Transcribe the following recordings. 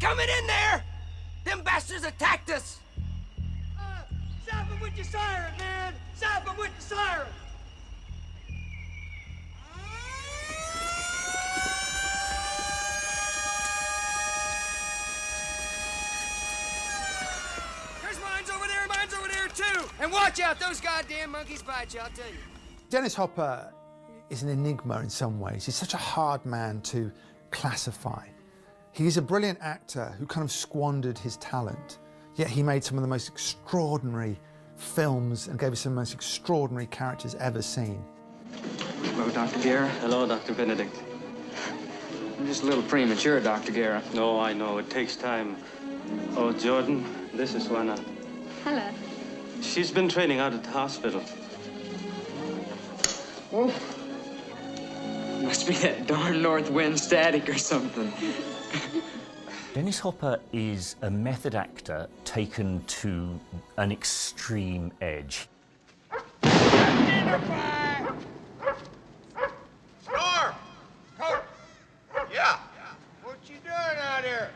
coming in there! Them bastards attacked us! Zap him with your siren, man! Zap him with the siren! There's mine's over there too! And watch out, those goddamn monkeys bite you, I'll tell you. Dennis Hopper is an enigma in some ways. He's such a hard man to classify. He's a brilliant actor who kind of squandered his talent, yet he made some of the most extraordinary films and gave us some of the most extraordinary characters ever seen. Hello, Dr. Guerra. Hello, Dr. Benedict. I'm just a little premature, Dr. Guerra. No, I know. It takes time. Oh, Jordan, this is Juana. Hello. She's been training out at the hospital. Oh. Must be that darn north wind static or something. Dennis Hopper is a method actor taken to an extreme edge. Storm! Coach! Yeah? What you doing out here?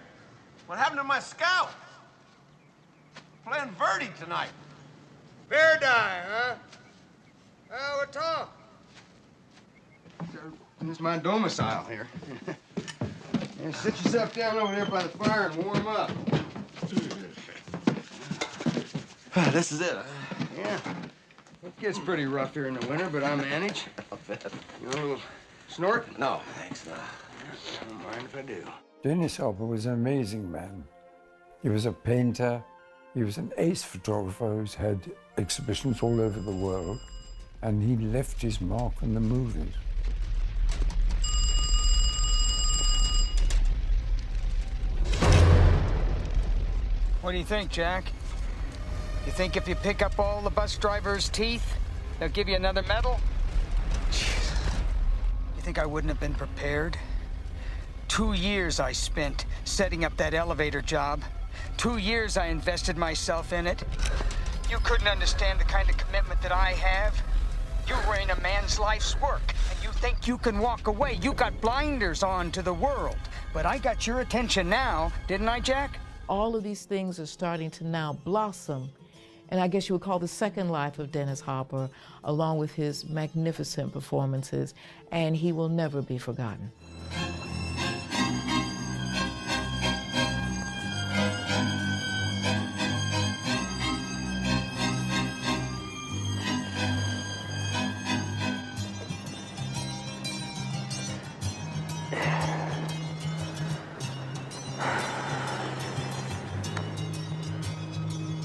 What happened to my scout? Playing Verdi tonight. Bear die, huh? What talk? This is my domicile here. Yeah, sit yourself down over there by the fire and warm up. This is it. Yeah. It gets pretty rough here in the winter, but I manage. I'll bet. You want a little snort? No, thanks. No. I don't mind if I do. Dennis Hopper was an amazing man. He was a painter. He was an ace photographer who's had exhibitions all over the world, and he left his mark on the movies. What do you think, Jack? You think if you pick up all the bus drivers' teeth, they'll give you another medal? Jeez. You think I wouldn't have been prepared? 2 years I spent setting up that elevator job. 2 years I invested myself in it. You couldn't understand the kind of commitment that I have. You were in a man's life's work, and you think you can walk away. You got blinders on to the world. But I got your attention now, didn't I, Jack? All of these things are starting to now blossom, and I guess you would call the second life of Dennis Hopper, along with his magnificent performances, and he will never be forgotten.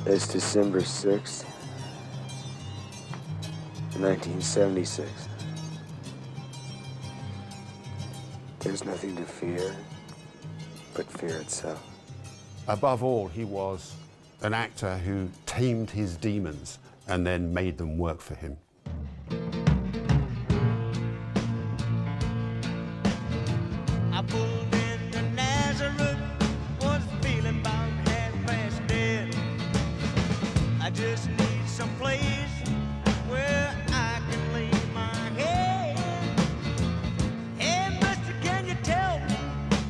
It's December 6th, 1976. There's nothing to fear but fear itself. Above all, he was an actor who tamed his demons and then made them work for him. I pulled into Nazareth, was feeling about half-past dead. I just need some place where I can lay my head. Hey, mister, can you tell me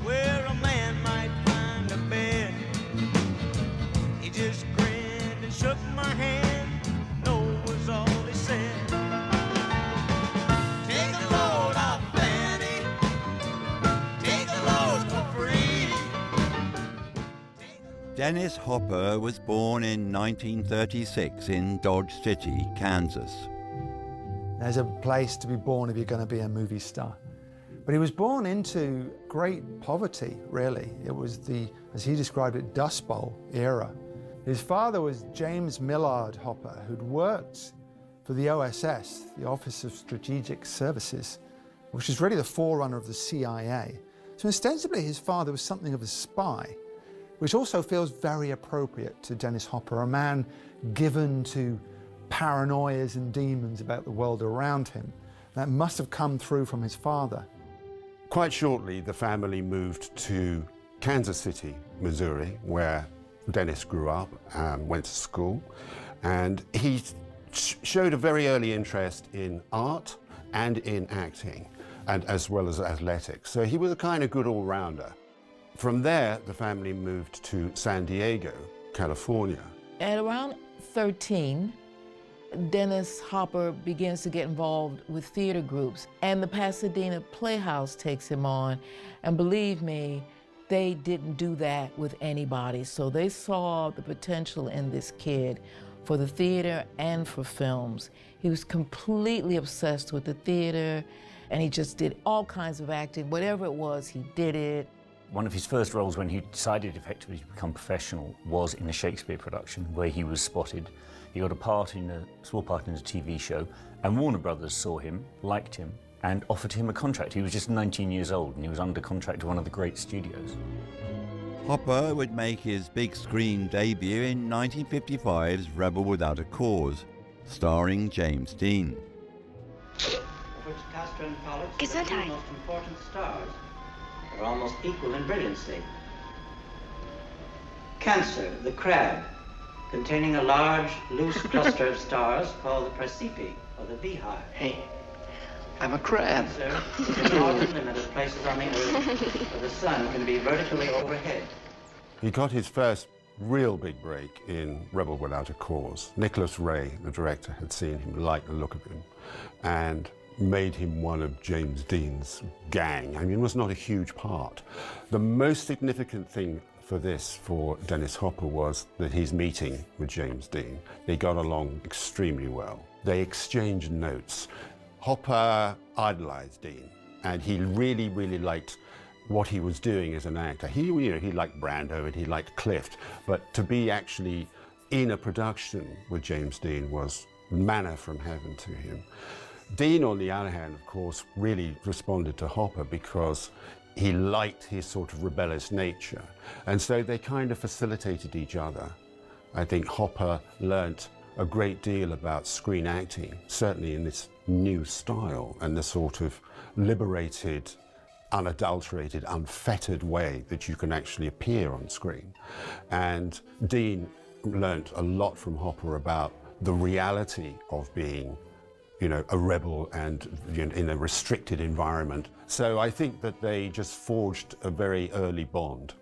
where a man might find a bed? He just grinned and shook my hand, no was all he said. Take a load off Fanny, take a load for free. Dennis Hopper was born in 1936 in Dodge City, Kansas. There's a place to be born if you're going to be a movie star. But he was born into great poverty, really. It was the, as he described it, Dust Bowl era. His father was James Millard Hopper, who'd worked for the OSS, the Office of Strategic Services, which is really the forerunner of the CIA. So ostensibly his father was something of a spy, which also feels very appropriate to Dennis Hopper, a man given to paranoias and demons about the world around him. That must have come through from his father. Quite shortly, the family moved to Kansas City, Missouri, where Dennis grew up and went to school. And he showed a very early interest in art and in acting, and as well as athletics. So he was a kind of good all-rounder. From there, the family moved to San Diego, California. At around 13, Dennis Hopper begins to get involved with theater groups, and the Pasadena Playhouse takes him on. And believe me, they didn't do that with anybody. So they saw the potential in this kid for the theater and for films. He was completely obsessed with the theater, and he just did all kinds of acting. Whatever it was, he did it. One of his first roles when he decided effectively to become professional was in a Shakespeare production where he was spotted. He got a small part in a TV show, and Warner Brothers saw him, liked him, and offered him a contract. He was just 19 years old and he was under contract to one of the great studios. Hopper would make his big screen debut in 1955's Rebel Without a Cause, starring James Dean. Gesundheit. Most important stars are almost equal in brilliancy. Cancer, the crab, containing a large, loose cluster of stars called the Praesepe, or the beehive. Hey, I'm a crab. Cancer is the northern limit of places on the Earth where the sun can be vertically overhead. He got his first real big break in Rebel Without a Cause. Nicholas Ray, the director, had seen him, liked the look of him, and made him one of James Dean's gang. I mean, it was not a huge part. The most significant thing for Dennis Hopper was that his meeting with James Dean. They got along extremely well. They exchanged notes. Hopper idolized Dean, and he really, really liked what he was doing as an actor. He liked Brando and he liked Clift, but to be actually in a production with James Dean was manna from heaven to him. Dean, on the other hand, of course, really responded to Hopper because he liked his sort of rebellious nature. And so they kind of facilitated each other. I think Hopper learnt a great deal about screen acting, certainly in this new style and the sort of liberated, unadulterated, unfettered way that you can actually appear on screen. And Dean learnt a lot from Hopper about the reality of being a rebel and in a restricted environment. So I think that they just forged a very early bond.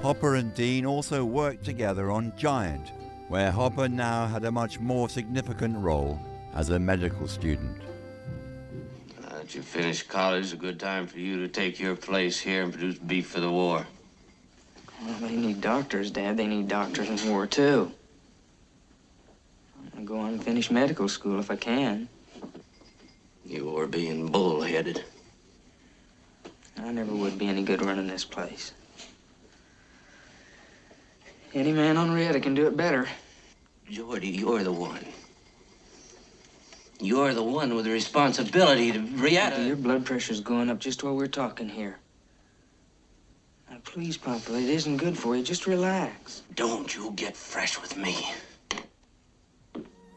Hopper and Dean also worked together on Giant, where Hopper now had a much more significant role as a medical student. Now that you finished college, a good time for you to take your place here and produce beef for the war. Well, they need doctors, Dad. They need doctors in war, too. I'm gonna go on and finish medical school if I can. You are being bullheaded. I never would be any good running this place. Any man on Rieta can do it better. Jordy, you're the one. You're the one with the responsibility to Rieta. Your blood pressure's going up just while we're talking here. Now, please, Papa, it isn't good for you. Just relax. Don't you get fresh with me.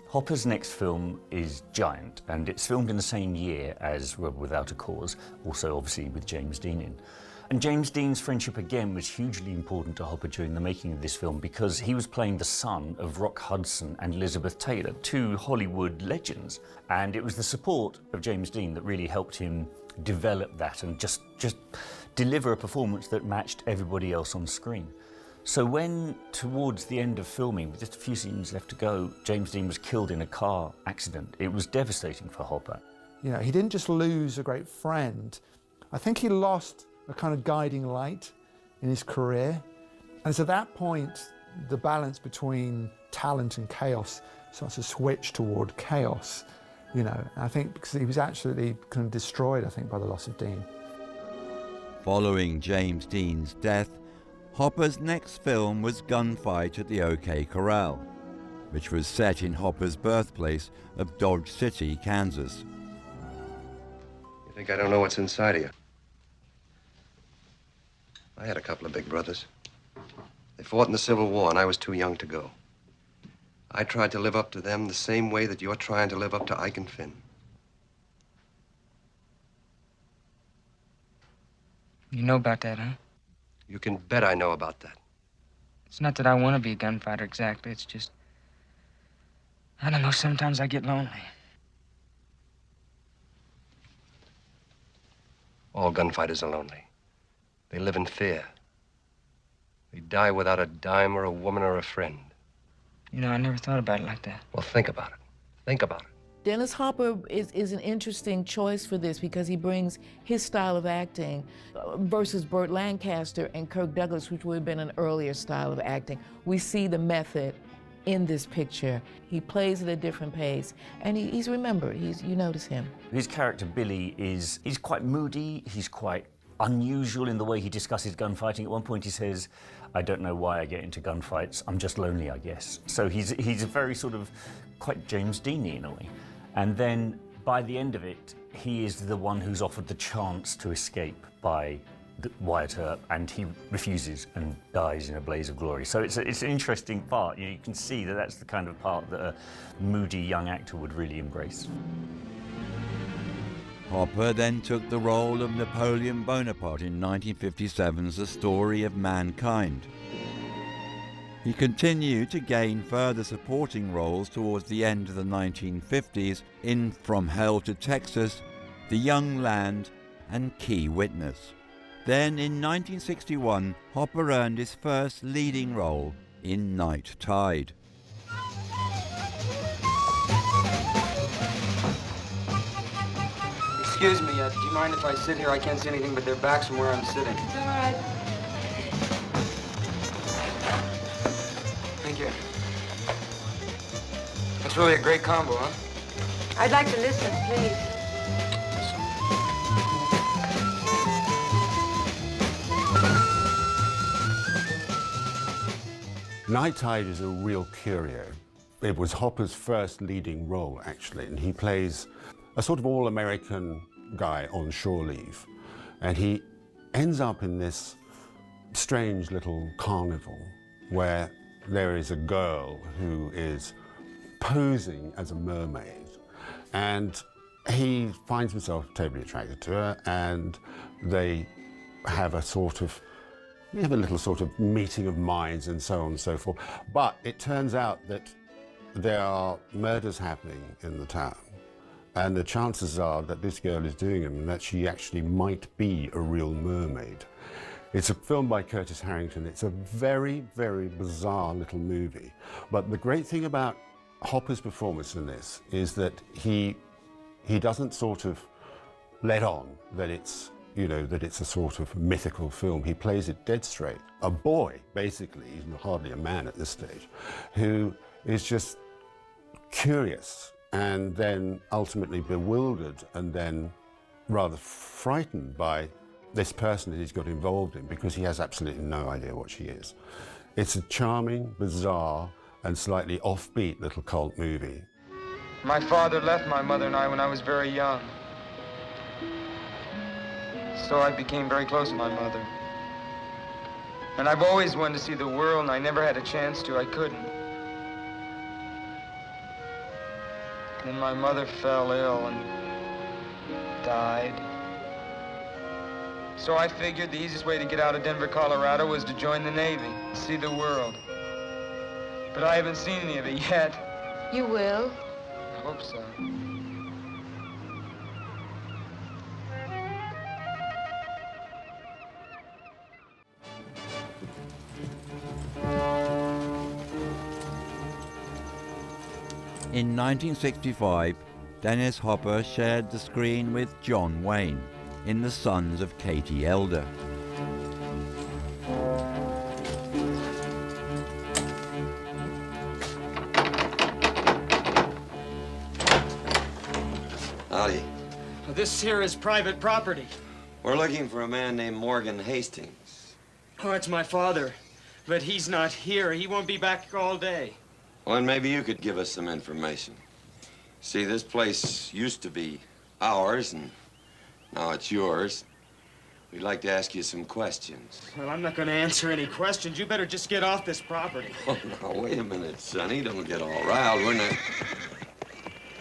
Hopper's next film is Giant, and it's filmed in the same year as Rebel Without a Cause, also obviously with James Dean in. And James Dean's friendship again was hugely important to Hopper during the making of this film because he was playing the son of Rock Hudson and Elizabeth Taylor, two Hollywood legends. And it was the support of James Dean that really helped him develop that and just deliver a performance that matched everybody else on screen. So when, towards the end of filming, with just a few scenes left to go, James Dean was killed in a car accident, it was devastating for Hopper. He didn't just lose a great friend. I think he lost a kind of guiding light in his career. And so at that point, the balance between talent and chaos starts to switch toward chaos. I think because he was absolutely kind of destroyed, I think, by the loss of Dean. Following James Dean's death, Hopper's next film was Gunfight at the OK Corral, which was set in Hopper's birthplace of Dodge City, Kansas. You think I don't know what's inside of you? I had a couple of big brothers. They fought in the Civil War, and I was too young to go. I tried to live up to them the same way that you're trying to live up to Ike and Finn. You know about that, huh? You can bet I know about that. It's not that I want to be a gunfighter exactly. It's just, I don't know, sometimes I get lonely. All gunfighters are lonely. They live in fear. They die without a dime or a woman or a friend. You know, I never thought about it like that. Well, think about it. Think about it. Dennis Hopper is an interesting choice for this because he brings his style of acting versus Burt Lancaster and Kirk Douglas, which would have been an earlier style of acting. We see the method in this picture. He plays at a different pace, and he's remembered. You notice him. His character, Billy, he's quite moody, he's quite unusual in the way he discusses gunfighting. At one point he says, I don't know why I get into gunfights, I'm just lonely, I guess. So he's a very sort of quite James Dean-y in a way. And then by the end of it, he is the one who's offered the chance to escape by Wyatt Earp, and he refuses and dies in a blaze of glory. So it's an interesting part. You can see that that's the kind of part that a moody young actor would really embrace. Hopper then took the role of Napoleon Bonaparte in 1957's The Story of Mankind. He continued to gain further supporting roles towards the end of the 1950s in From Hell to Texas, The Young Land, and Key Witness. Then in 1961, Hopper earned his first leading role in Night Tide. Excuse me, do you mind if I sit here? I can't see anything but their backs from where I'm sitting. It's all right. Thank you. That's really a great combo, huh? I'd like to listen, please. Night Tide is a real curio. It was Hopper's first leading role, actually, and he plays a sort of all-American guy on shore leave. And he ends up in this strange little carnival where there is a girl who is posing as a mermaid. And he finds himself terribly attracted to her, and they have a little sort of meeting of minds and so on and so forth. But it turns out that there are murders happening in the town, and the chances are that this girl is doing them and that she actually might be a real mermaid. It's a film by Curtis Harrington. It's a very, very bizarre little movie. But the great thing about Hopper's performance in this is that he doesn't sort of let on that it's a sort of mythical film. He plays it dead straight. A boy, basically, he's hardly a man at this stage, who is just curious and then ultimately bewildered and then rather frightened by this person that he's got involved in, because he has absolutely no idea what she is. It's a charming, bizarre, and slightly offbeat little cult movie. My father left my mother and I when I was very young. So I became very close to my mother. And I've always wanted to see the world, and I never had a chance to. I couldn't. Then my mother fell ill and died. So I figured the easiest way to get out of Denver, Colorado was to join the Navy, see the world. But I haven't seen any of it yet. You will. I hope so. In 1965, Dennis Hopper shared the screen with John Wayne in The Sons of Katie Elder. Howdy. This here is private property. We're looking for a man named Morgan Hastings. Oh, it's my father. But he's not here. He won't be back all day. Well, then maybe you could give us some information. See, this place used to be ours, and now it's yours. We'd like to ask you some questions. Well, I'm not going to answer any questions. You better just get off this property. Oh, now, wait a minute, Sonny. Don't get all riled. We're not...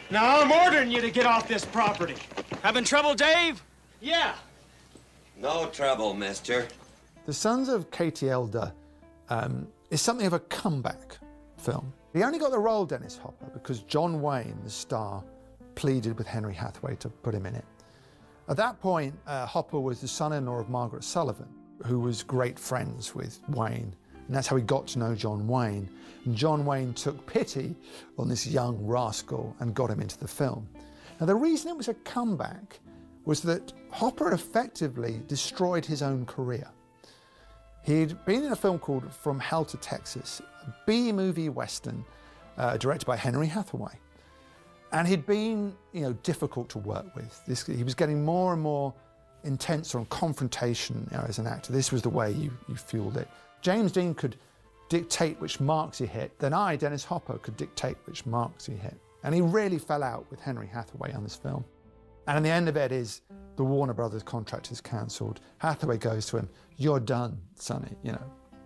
Now, I'm ordering you to get off this property. Having trouble, Dave? Yeah. No trouble, mister. The Sons of Katie Elder is something of a comeback film. He only got the role, Dennis Hopper, because John Wayne, the star, pleaded with Henry Hathaway to put him in it. At that point, Hopper was the son-in-law of Margaret Sullivan, who was great friends with Wayne, and that's how he got to know John Wayne. And John Wayne took pity on this young rascal and got him into the film. Now, the reason it was a comeback was that Hopper had effectively destroyed his own career. He'd been in a film called From Hell to Texas, a B-movie Western directed by Henry Hathaway. And he'd been, difficult to work with. He was getting more and more intense on confrontation as an actor. This was the way you fueled it. James Dean could dictate which marks he hit, then I, Dennis Hopper, could dictate which marks he hit. And he really fell out with Henry Hathaway on this film. And the end of it is the Warner Brothers contract is cancelled. Hathaway goes to him, "You're done, Sonny.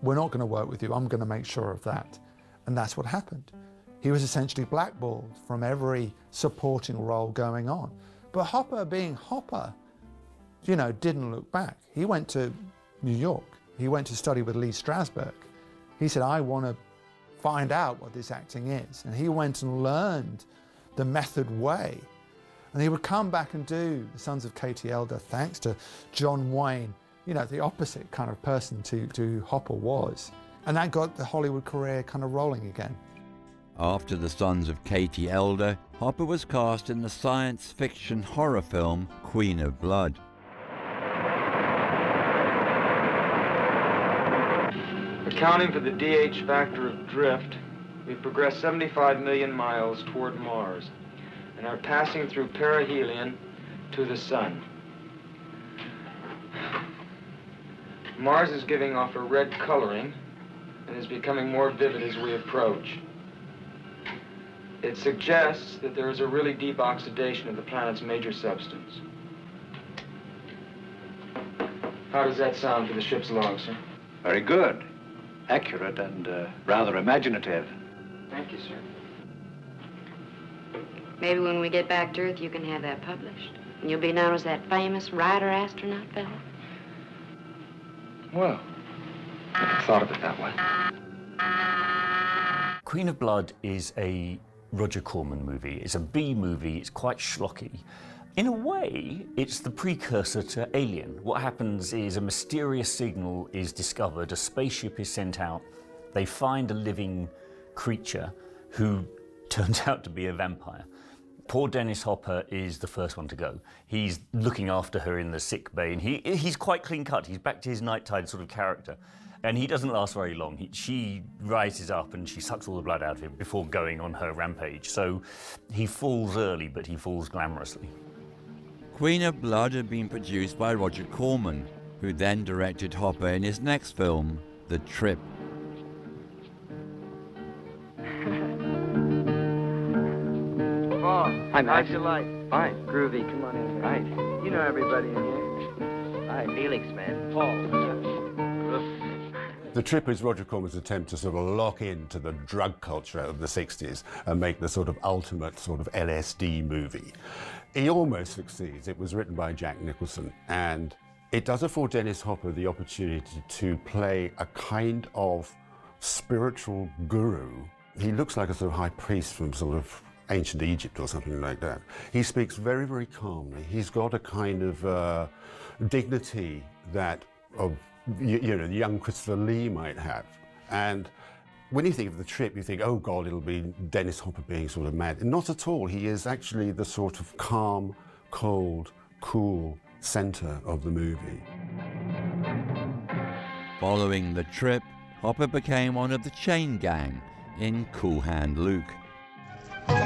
We're not going to work with you. I'm going to make sure of that." And that's what happened. He was essentially blackballed from every supporting role going on. But Hopper, being Hopper, didn't look back. He went to New York. He went to study with Lee Strasberg. He said, "I want to find out what this acting is." And he went and learned the method way. And he would come back and do The Sons of Katie Elder, thanks to John Wayne, the opposite kind of person to Hopper was. And that got the Hollywood career kind of rolling again. After The Sons of Katie Elder, Hopper was cast in the science fiction horror film Queen of Blood. Accounting for the DH factor of drift, we've progressed 75 million miles toward Mars and are passing through perihelion to the Sun. Mars is giving off a red coloring and is becoming more vivid as we approach. It suggests that there is a really deep oxidation of the planet's major substance. How does that sound for the ship's log, sir? Very good. Accurate and rather imaginative. Thank you, sir. Maybe when we get back to Earth, you can have that published. And you'll be known as that famous writer-astronaut fellow. Well, I hadn't thought of it that way. Queen of Blood is a Roger Corman movie. It's a B movie. It's quite schlocky. In a way, it's the precursor to Alien. What happens is a mysterious signal is discovered, a spaceship is sent out, they find a living creature who turns out to be a vampire. Poor Dennis Hopper is the first one to go. He's looking after her in the sick bay, and he's quite clean cut. He's back to his nighttide sort of character. And he doesn't last very long. She rises up and she sucks all the blood out of him before going on her rampage. So he falls early, but he falls glamorously. Queen of Blood had been produced by Roger Corman, who then directed Hopper in his next film, The Trip. Oh, Hi, Max. how's your life? Fine. Groovy, come on in here. Right. You know everybody in here. Hi, Felix, man. Paul. The Trip is Roger Corman's attempt to sort of lock into the drug culture of the 60s and make the sort of ultimate sort of LSD movie. He almost succeeds. It was written by Jack Nicholson, and it does afford Dennis Hopper the opportunity to play a kind of spiritual guru. He looks like a sort of high priest from sort of ancient Egypt or something like that. He speaks very, very calmly. He's got a kind of dignity that of young Christopher Lee might have. And when you think of The Trip, you think, oh God, it'll be Dennis Hopper being sort of mad. And not at all. He is actually the sort of calm, cold, cool center of the movie. Following The Trip, Hopper became one of the chain gang in Cool Hand Luke. 1,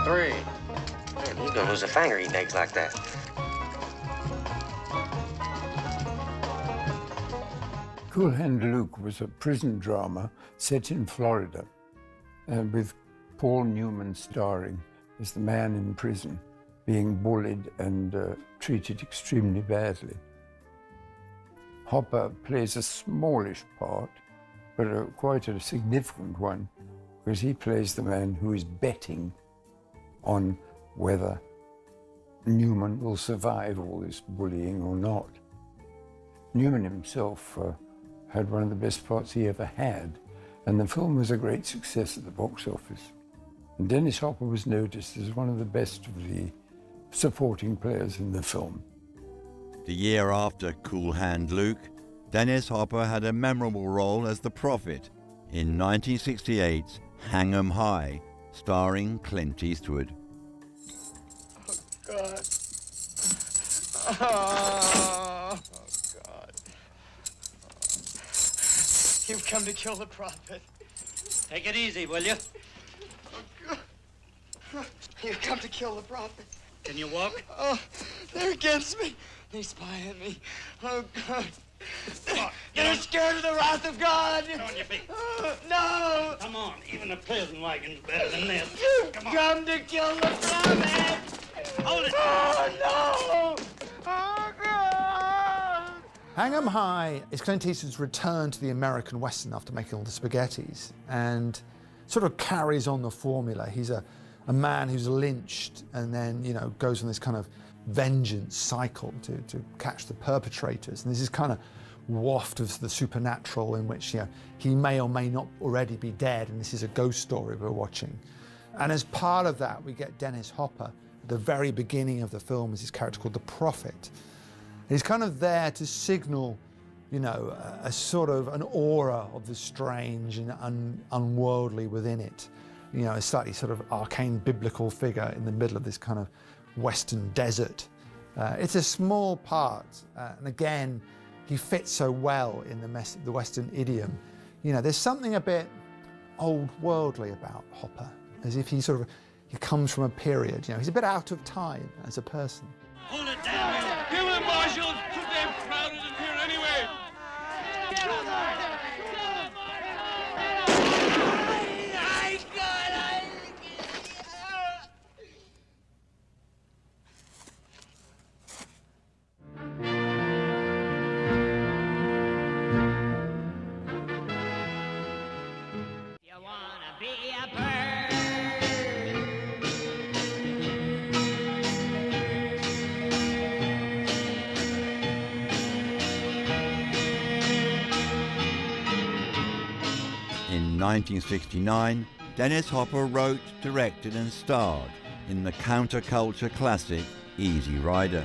2, 3. Man, you're gonna lose a finger eating eggs like that. Cool Hand Luke was a prison drama set in Florida, with Paul Newman starring as the man in prison, being bullied and treated extremely badly. Hopper plays a smallish part, but quite a significant one, because he plays the man who is betting on whether Newman will survive all this bullying or not. Newman himself had one of the best parts he ever had, and the film was a great success at the box office. And Dennis Hopper was noticed as one of the best of the supporting players in the film. The year after Cool Hand Luke, Dennis Hopper had a memorable role as the Prophet in 1968's Hang 'em High, starring Clint Eastwood. God. Oh, God. You've come to kill the prophet. Take it easy, will you? Oh, God. You've come to kill the prophet. Can you walk? Oh, they're against me. They spy on me. Oh, God. They're scared of the wrath of God. Get on your feet. No. Come on, even a prison wagon's better than this. You've Come on. come to kill the prophet. Hold it. Oh, no. Oh, God. Hang 'em High is Clint Eastwood's return to the American Western after making all the spaghettis, and sort of carries on the formula. He's a man who's lynched and then, you know, goes on this kind of vengeance cycle to catch the perpetrators. And there's this kind of waft of the supernatural in which, you know, he may or may not already be dead, and this is a ghost story we're watching. And as part of that, we get Dennis Hopper at the very beginning of the film as his character called the Prophet. He's kind of there to signal, you know, a sort of an aura of the strange and unworldly within it. You know, a slightly sort of arcane biblical figure in the middle of this kind of Western desert. It's a small part, and again, he fits so well in the Western idiom. You know, there's something a bit old worldly about Hopper, as if he comes from a period. You know, he's a bit out of time as a person. Hold it down. Give it, Marshal. Too damn crowded in here anyway. In 1969, Dennis Hopper wrote, directed and starred in the counterculture classic Easy Rider.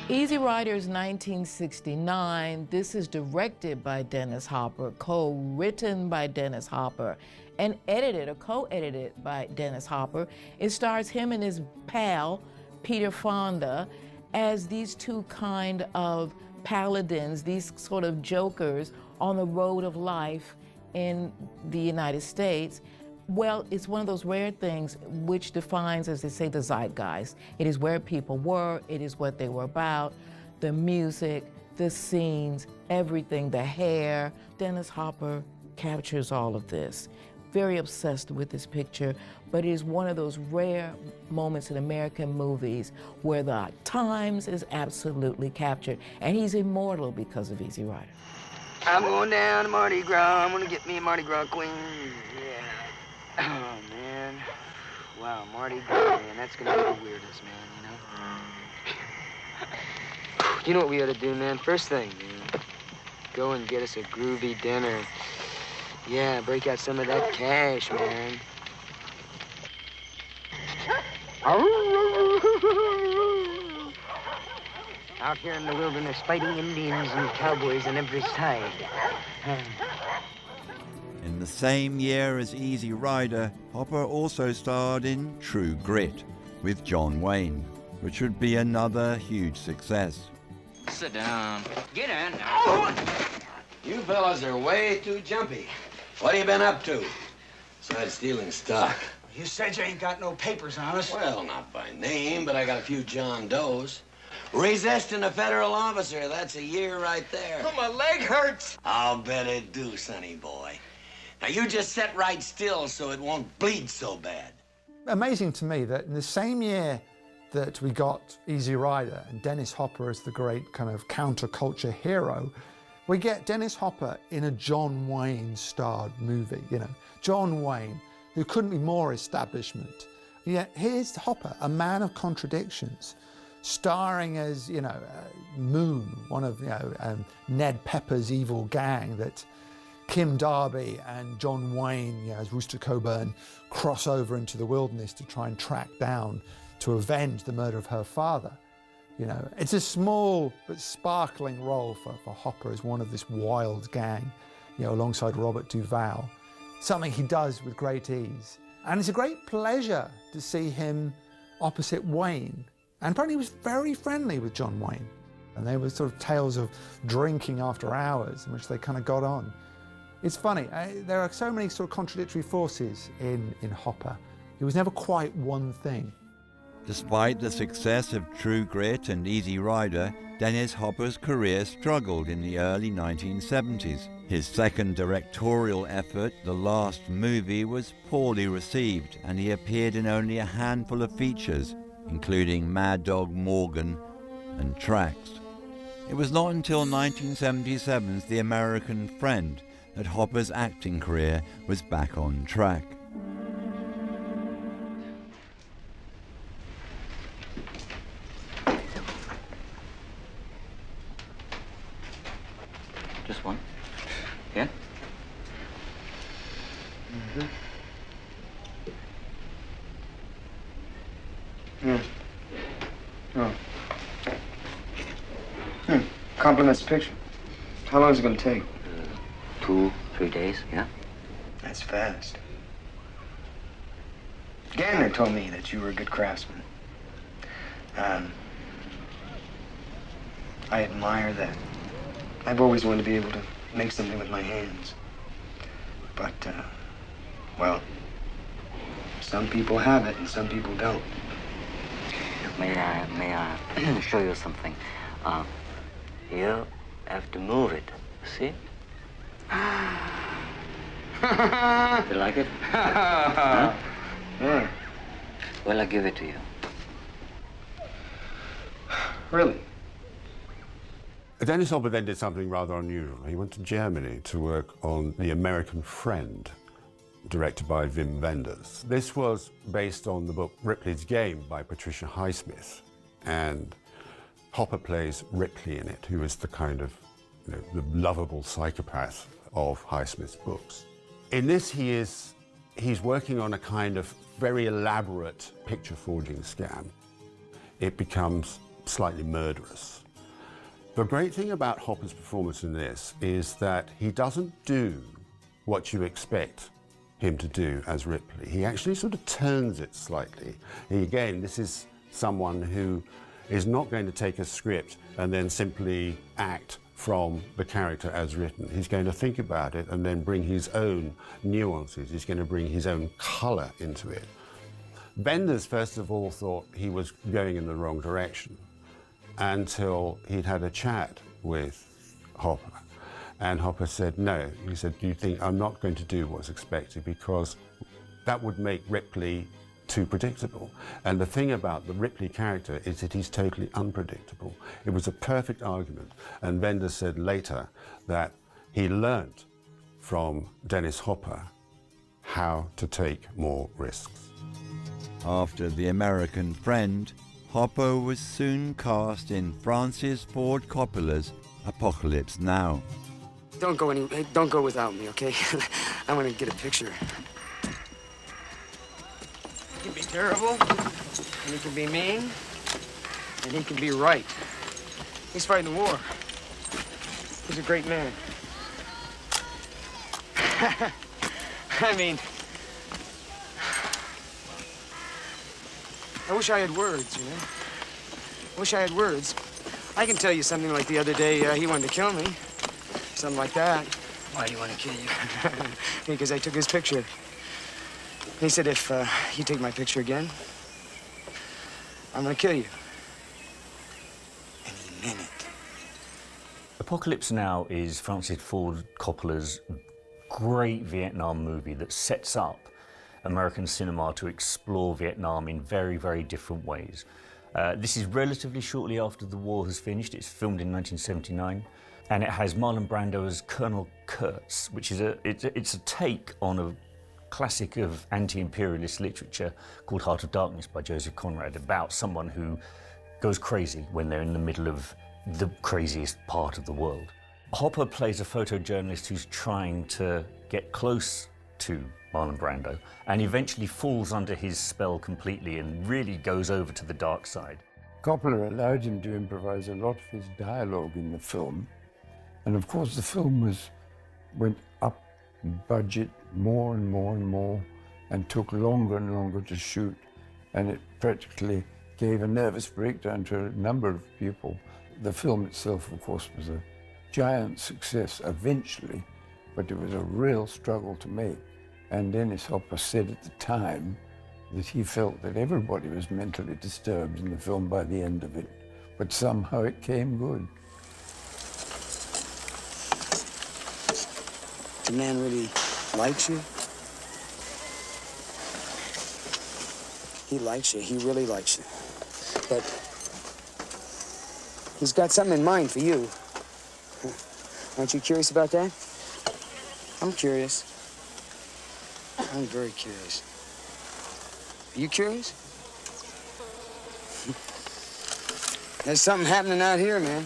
Easy Rider is 1969. This is directed by Dennis Hopper, co-written by Dennis Hopper, and edited or co-edited by Dennis Hopper. It stars him and his pal, Peter Fonda, as these two kind of paladins, these sort of jokers on the road of life in the United States. Well, it's one of those rare things which defines, as they say, the zeitgeist. It is where people were, it is what they were about, the music, the scenes, everything, the hair. Dennis Hopper captures all of this. Very obsessed with this picture, but it is one of those rare moments in American movies where the times is absolutely captured, and he's immortal because of Easy Rider. I'm going down to Mardi Gras. I'm gonna get me a Mardi Gras queen. Yeah. Oh, man. Wow, Mardi Gras, man. That's gonna be the weirdest, man, you know? You know what we ought to do, man? First thing, man. Go and get us a groovy dinner. Yeah, break out some of that cash, man. Out here in the wilderness, fighting Indians and cowboys on every side. In the same year as Easy Rider, Hopper also starred in True Grit with John Wayne, which would be another huge success. Sit down. Get in now. You fellas are way too jumpy. What have you been up to? Besides stealing stock. You said you ain't got no papers on us. Well, not by name, but I got a few John Does. Resisting a federal officer, that's a year right there. Oh, my leg hurts. I'll bet it do, sonny boy. Now, you just sit right still so it won't bleed so bad. Amazing to me that in the same year that we got Easy Rider and Dennis Hopper as the great kind of counterculture hero, we get Dennis Hopper in a John Wayne starred movie, you know. John Wayne, who couldn't be more establishment. And yet here's Hopper, a man of contradictions, starring as, Moon, one of, Ned Pepper's evil gang that Kim Darby and John Wayne, as Rooster Coburn, cross over into the wilderness to try and track down to avenge the murder of her father. It's a small but sparkling role for Hopper as one of this wild gang, alongside Robert Duvall. Something he does with great ease. And it's a great pleasure to see him opposite Wayne. And apparently he was very friendly with John Wayne. And they were sort of tales of drinking after hours in which they kind of got on. It's funny, there are so many sort of contradictory forces in Hopper. He was never quite one thing. Despite the success of True Grit and Easy Rider, Dennis Hopper's career struggled in the early 1970s. His second directorial effort, The Last Movie, was poorly received, and he appeared in only a handful of features, including Mad Dog Morgan and Tracks. It was not until 1977's The American Friend that Hopper's acting career was back on track. Just one? Yeah? Yeah. Oh. Compliments the picture. How long is it going to take? 2-3 days, yeah? That's fast. Gardner told me that you were a good craftsman. I admire that. I've always wanted to be able to make something with my hands. But, well, some people have it and some people don't. May I show you something? You have to move it, see? You like it? Huh? Yeah. Well, I'll give it to you. Really? Dennis Hopper then did something rather unusual. He went to Germany to work on The American Friend, directed by Wim Wenders. This was based on the book Ripley's Game by Patricia Highsmith, and Hopper plays Ripley in it, who is the kind of the lovable psychopath of Highsmith's books. In this, he's working on a kind of very elaborate picture forging scam. It becomes slightly murderous. The great thing about Hopper's performance in this is that he doesn't do what you expect him to do as Ripley. He actually sort of turns it slightly. Again, this is someone who is not going to take a script and then simply act from the character as written. He's going to think about it and then bring his own nuances. He's going to bring his own colour into it. Wenders, first of all, thought he was going in the wrong direction until he'd had a chat with Hopper. And Hopper said, no. He said, do you think I'm not going to do what's expected because that would make Ripley too predictable. And the thing about the Ripley character is that he's totally unpredictable. It was a perfect argument. And Wenders said later that he learnt from Dennis Hopper how to take more risks. After The American Friend, Hopper was soon cast in Francis Ford Coppola's Apocalypse Now. Don't go without me, okay? I want to get a picture. He can be terrible, and he can be mean, and he can be right. He's fighting the war. He's a great man. I mean, I wish I had words, you know? I wish I had words. I can tell you something like the other day, he wanted to kill me. Something like that. Why do you want to kill you? Because I took his picture. He said, if you take my picture again, I'm going to kill you. And he meant it. Apocalypse Now is Francis Ford Coppola's great Vietnam movie that sets up American cinema to explore Vietnam in very, very different ways. This is relatively shortly after the war has finished. It's filmed in 1979. And it has Marlon Brando as Colonel Kurtz, which is it's a take on a classic of anti-imperialist literature called Heart of Darkness by Joseph Conrad, about someone who goes crazy when they're in the middle of the craziest part of the world. Hopper plays a photojournalist who's trying to get close to Marlon Brando and eventually falls under his spell completely and really goes over to the dark side. Coppola allowed him to improvise a lot of his dialogue in the film. And of course the film went up in budget more and more and more and took longer and longer to shoot. And it practically gave a nervous breakdown to a number of people. The film itself, of course, was a giant success eventually, but it was a real struggle to make. And Dennis Hopper said at the time that he felt that everybody was mentally disturbed in the film by the end of it, but somehow it came good. The man really likes you? He likes you, he really likes you. But he's got something in mind for you. Aren't you curious about that? I'm curious. I'm very curious. Are you curious? There's something happening out here, man.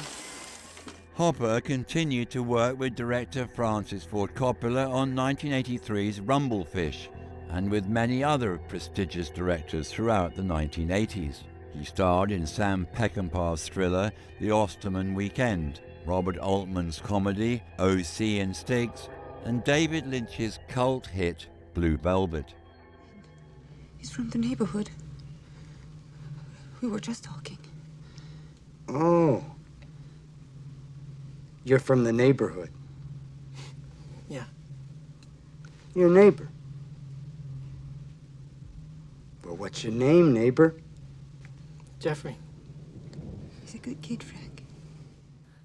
Hopper continued to work with director Francis Ford Coppola on 1983's Rumblefish, and with many other prestigious directors throughout the 1980s. He starred in Sam Peckinpah's thriller The Osterman Weekend, Robert Altman's comedy O.C. and Stiggs, and David Lynch's cult hit Blue Velvet. He's from the neighborhood. We were just talking. Oh. You're from the neighborhood. Yeah. You're a neighbor. Well, what's your name, neighbor? Jeffrey. He's a good kid, Frank.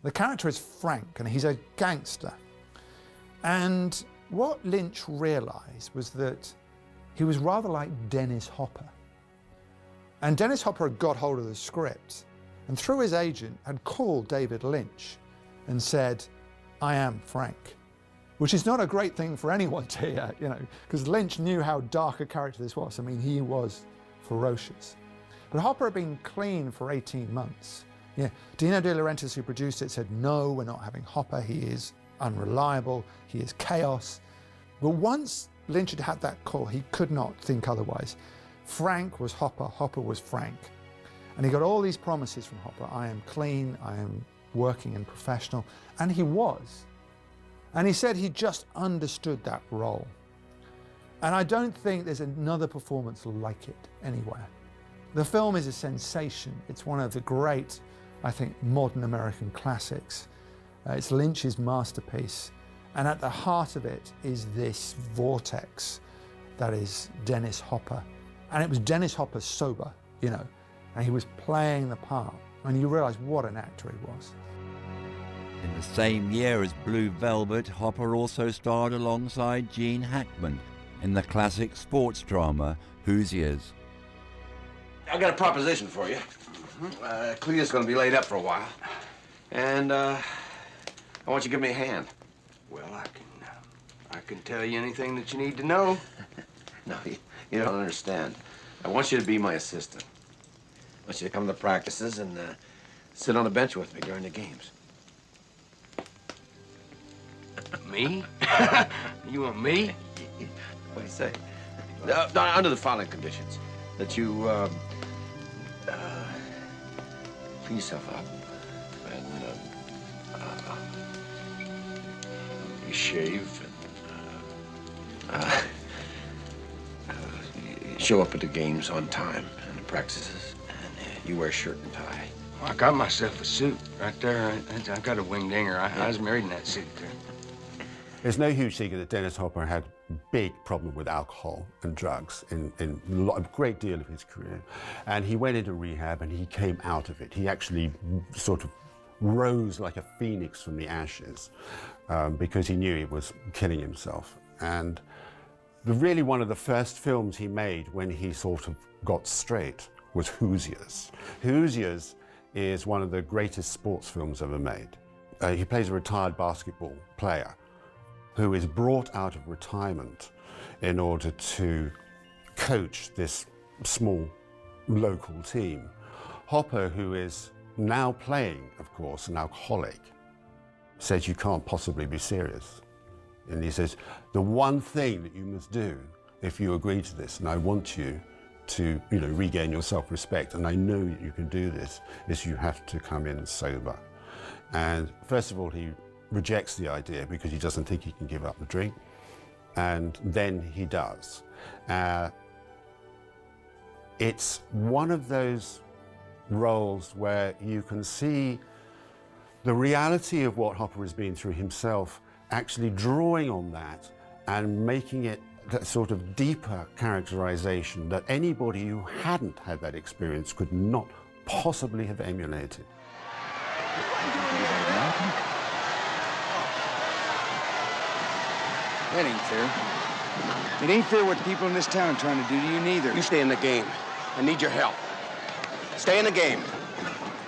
The character is Frank, and he's a gangster. And what Lynch realized was that he was rather like Dennis Hopper. And Dennis Hopper had got hold of the script and through his agent had called David Lynch and said, I am Frank, which is not a great thing for anyone to hear, you know, because Lynch knew how dark a character this was. I mean, he was ferocious. But Hopper had been clean for 18 months. Yeah, Dino De Laurentiis, who produced it, said, no, we're not having Hopper. He is unreliable. He is chaos. But once Lynch had had that call, he could not think otherwise. Frank was Hopper. Hopper was Frank. And he got all these promises from Hopper. I am clean. I am working and professional. And he was. And he said he just understood that role. And I don't think there's another performance like it anywhere. The film is a sensation. It's one of the great, I think, modern American classics. It's Lynch's masterpiece. And at the heart of it is this vortex that is Dennis Hopper. And it was Dennis Hopper sober, you know, and he was playing the part. And you realize what an actor he was. In the same year as Blue Velvet, Hopper also starred alongside Gene Hackman in the classic sports drama Hoosiers. I've got a proposition for you. Cletus going to be laid up for a while. And I want you to give me a hand. Well, I can tell you anything that you need to know. No, you don't understand. I want you to be my assistant. I want you to come to the practices and sit on the bench with me during the games. Me? You want me? What do you say? No, under the following conditions. That you, clean yourself up. And, you shave and, you show up at the games on time and the practices. And you wear shirt and tie. Well, I got myself a suit right there. I got a winged dinger. I was married in that suit there. There's no huge secret that Dennis Hopper had a big problem with alcohol and drugs in a great deal of his career. And he went into rehab and he came out of it. He actually sort of rose like a phoenix from the ashes because he knew he was killing himself. And really one of the first films he made when he sort of got straight was Hoosiers. Hoosiers is one of the greatest sports films ever made. He plays a retired basketball player who is brought out of retirement in order to coach this small local team. Hopper, who is now playing, of course, an alcoholic, says you can't possibly be serious. And he says, the one thing that you must do if you agree to this, and I want you to, regain your self-respect, and I know that you can do this, is you have to come in sober. And first of all, he rejects the idea because he doesn't think he can give up the drink, and then he does. It's one of those roles where you can see the reality of what Hopper has been through himself, actually drawing on that and making it that sort of deeper characterization that anybody who hadn't had that experience could not possibly have emulated. That ain't fair. It ain't fair what the people in this town are trying to do to you neither. You stay in the game. I need your help. Stay in the game.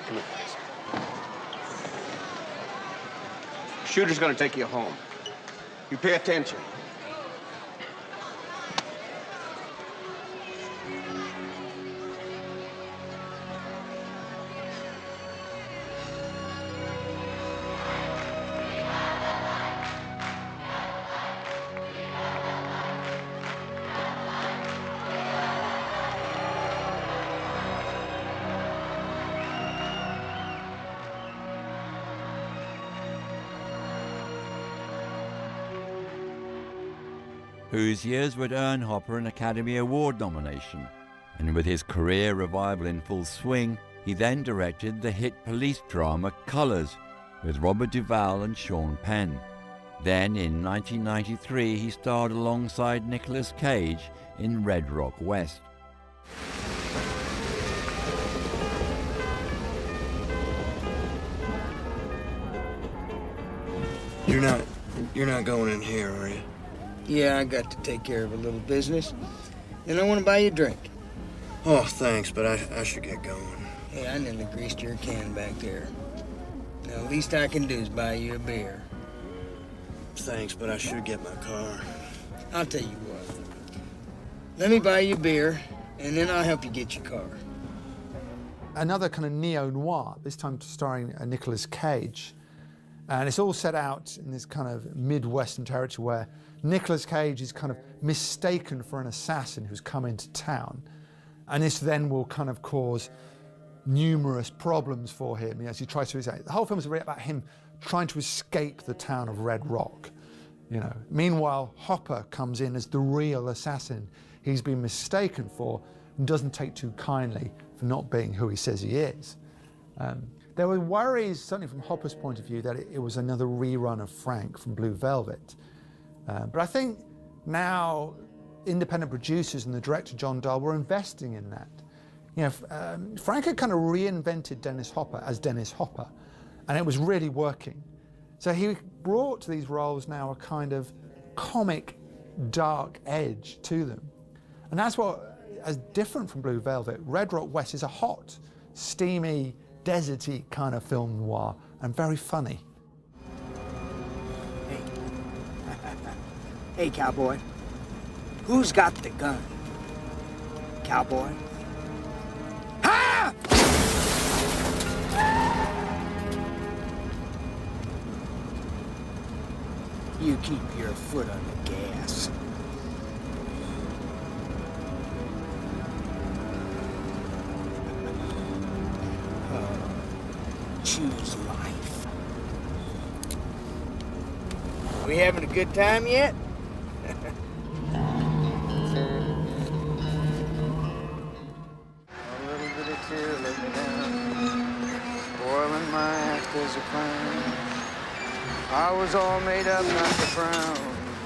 Come here, please. Shooter's gonna take you home. You pay attention. whose years would earn Hopper an Academy Award nomination. And with his career revival in full swing, he then directed the hit police drama Colors with Robert Duvall and Sean Penn. Then in 1993 he starred alongside Nicolas Cage in Red Rock West. You're not going in here, are you? Yeah, I got to take care of a little business. And I want to buy you a drink. Oh, thanks, but I should get going. Hey, I nearly greased your can back there. Now, the least I can do is buy you a beer. Thanks, but I should get my car. I'll tell you what. Let me buy you a beer, and then I'll help you get your car. Another kind of neo-noir, this time starring Nicolas Cage. And it's all set out in this kind of Midwestern territory where Nicolas Cage is kind of mistaken for an assassin who's come into town. And this then will kind of cause numerous problems for him as he tries to escape. The whole film is really about him trying to escape the town of Red Rock. You know. Meanwhile, Hopper comes in as the real assassin he's been mistaken for and doesn't take too kindly for not being who he says he is. There were worries, certainly from Hopper's point of view, that it was another rerun of Frank from Blue Velvet. But I think now independent producers and the director, John Dahl, were investing in that. You know, Frank had kind of reinvented Dennis Hopper as Dennis Hopper, and it was really working. So he brought to these roles now a kind of comic, dark edge to them. And that's what, as different from Blue Velvet, Red Rock West is a hot, steamy, deserty kind of film noir, and very funny. Hey, cowboy. Who's got the gun? Cowboy? Ha! You keep your foot on the gas. Choose life. We having a good time yet? A little bit of tear let me down, spoiling my act as a clown. I was all made up not to frown,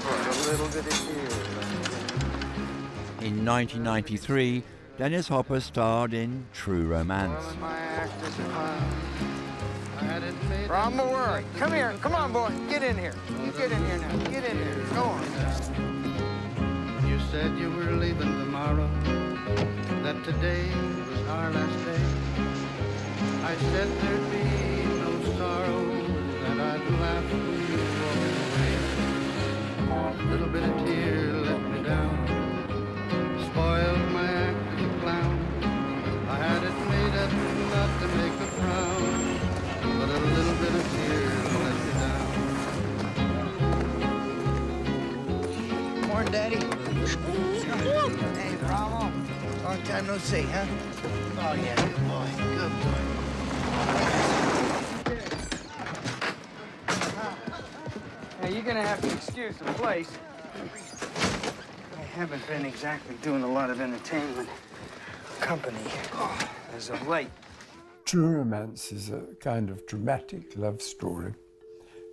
but a little bit of tear let me down. In 1993, Dennis Hopper starred in True Romance. Spoiling my act as a clown. Ron Murray, come here. Come on, boy. Get in here. You get in here now. Get in here. Go on. You said you were leaving tomorrow, that today was our last day. I said there'd be no sorrow, that I'd laugh when you walked away. A little bit of tear let me down. down. Spoiled my act as a clown. I had it made up not to make a frown, but a little bit of tears let me down. Morning, Daddy. Hey, Bravo. Long time no see, huh? Oh, yeah, good boy. Good boy. Now, you're gonna have to excuse the place. I haven't been exactly doing a lot of entertainment company as of late. True Romance is a kind of dramatic love story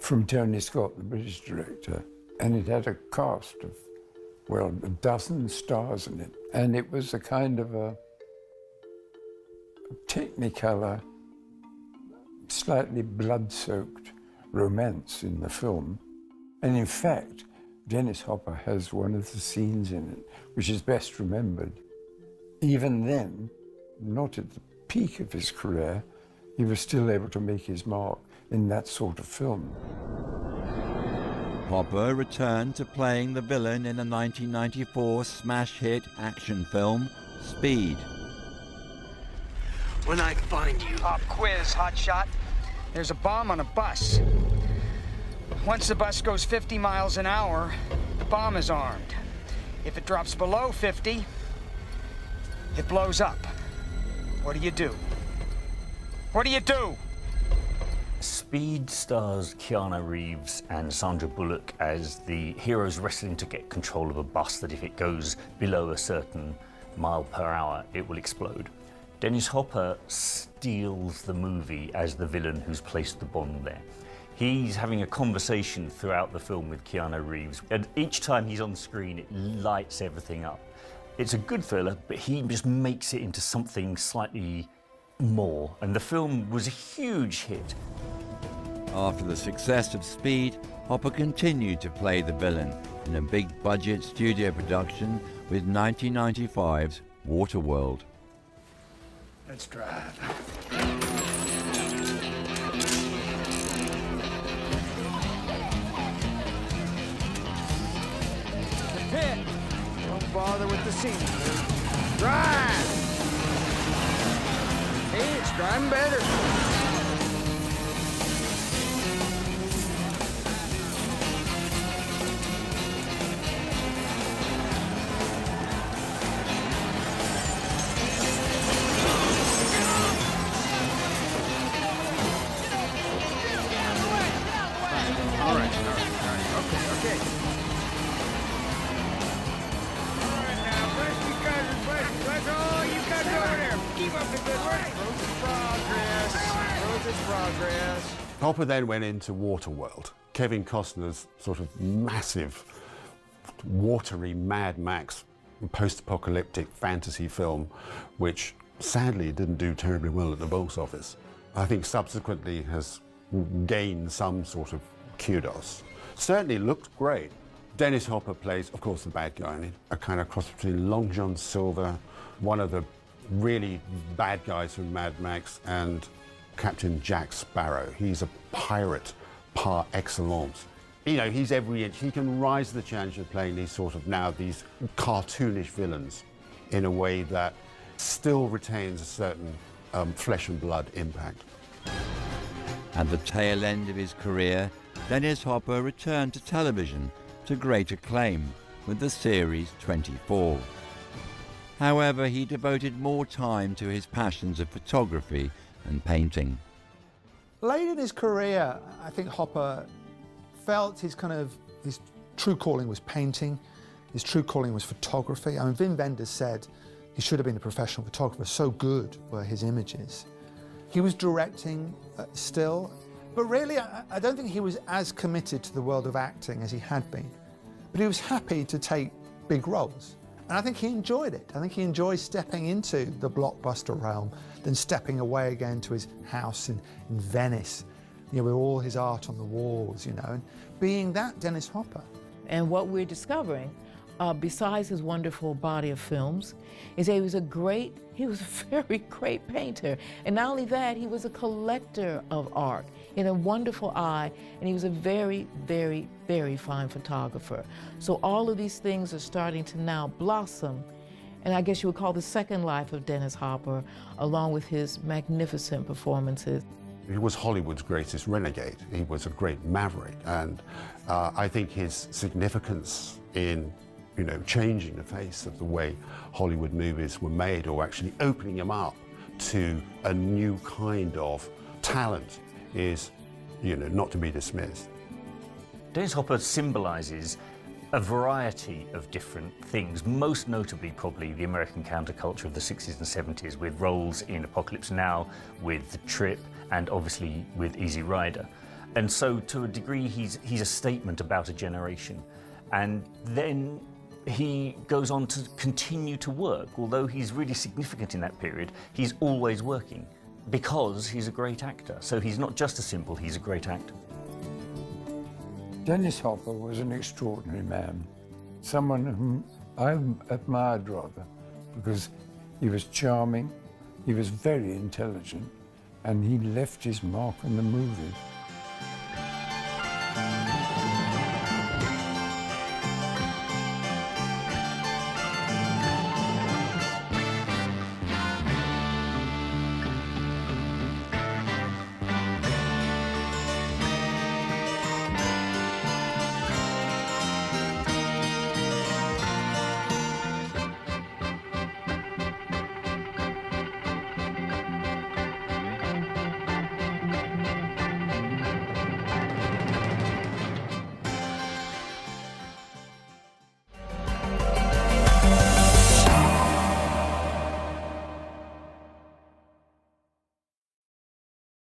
from Tony Scott, the British director, and it had a cast of, well, a dozen stars in it, and it was a kind of a technicolor, slightly blood-soaked romance in the film. And in fact, Dennis Hopper has one of the scenes in it which is best remembered. Even then, not at the peak of his career, he was still able to make his mark in that sort of film. Hopper returned to playing the villain in the 1994 smash hit action film, Speed. When I find you. Pop quiz, hotshot. There's a bomb on a bus. Once the bus goes 50 miles an hour, the bomb is armed. If it drops below 50, it blows up. What do you do? What do you do? Speed stars Keanu Reeves and Sandra Bullock as the heroes wrestling to get control of a bus that if it goes below a certain mile per hour, it will explode. Dennis Hopper steals the movie as the villain who's placed the bomb there. He's having a conversation throughout the film with Keanu Reeves, and each time he's on screen, it lights everything up. It's a good thriller, but he just makes it into something slightly more, and the film was a huge hit. After the success of Speed, Hopper continued to play the villain in a big-budget studio production with 1995's Waterworld. Let's drive. The pit. Don't bother with the scene. Drive! Hey, it's driving better. Hopper then went into Waterworld, Kevin Costner's sort of massive, watery Mad Max post-apocalyptic fantasy film, which sadly didn't do terribly well at the box office. I think subsequently has gained some sort of kudos. Certainly looked great. Dennis Hopper plays, of course, the bad guy in it, a kind of cross between Long John Silver, one of the really bad guys from Mad Max, and Captain Jack Sparrow. He's a pirate par excellence. You know, he's every inch. He can rise to the challenge of playing these sort of now these cartoonish villains in a way that still retains a certain flesh and blood impact. At the tail end of his career, Dennis Hopper returned to television to great acclaim with the series 24. However, he devoted more time to his passions of photography and painting. Late in his career, I think Hopper felt his true calling was painting, his true calling was photography. I mean, Wim Wenders said he should have been a professional photographer, so good were his images. He was directing still, but really I don't think he was as committed to the world of acting as he had been. But he was happy to take big roles. And I think he enjoyed it. I think he enjoyed stepping into the blockbuster realm, then stepping away again to his house in Venice, you know, with all his art on the walls, you know, and being that Dennis Hopper. And what we're discovering besides his wonderful body of films, is that he was a very great painter. And not only that, he was a collector of art. He had a wonderful eye, and he was a very, very, very fine photographer. So all of these things are starting to now blossom, and I guess you would call the second life of Dennis Hopper, along with his magnificent performances. He was Hollywood's greatest renegade. He was a great maverick, and I think his significance in changing the face of the way Hollywood movies were made, or actually opening them up to a new kind of talent, is, not to be dismissed. Dennis Hopper symbolizes a variety of different things, most notably probably the American counterculture of the 60s and 70s, with roles in Apocalypse Now, with The Trip, and obviously with Easy Rider. And so to a degree he's a statement about a generation. And then he goes on to continue to work. Although he's really significant in that period, he's always working because he's a great actor. So he's not just a symbol, he's a great actor. Dennis Hopper was an extraordinary man, someone whom I admired rather, because he was charming, he was very intelligent, and he left his mark on the movies.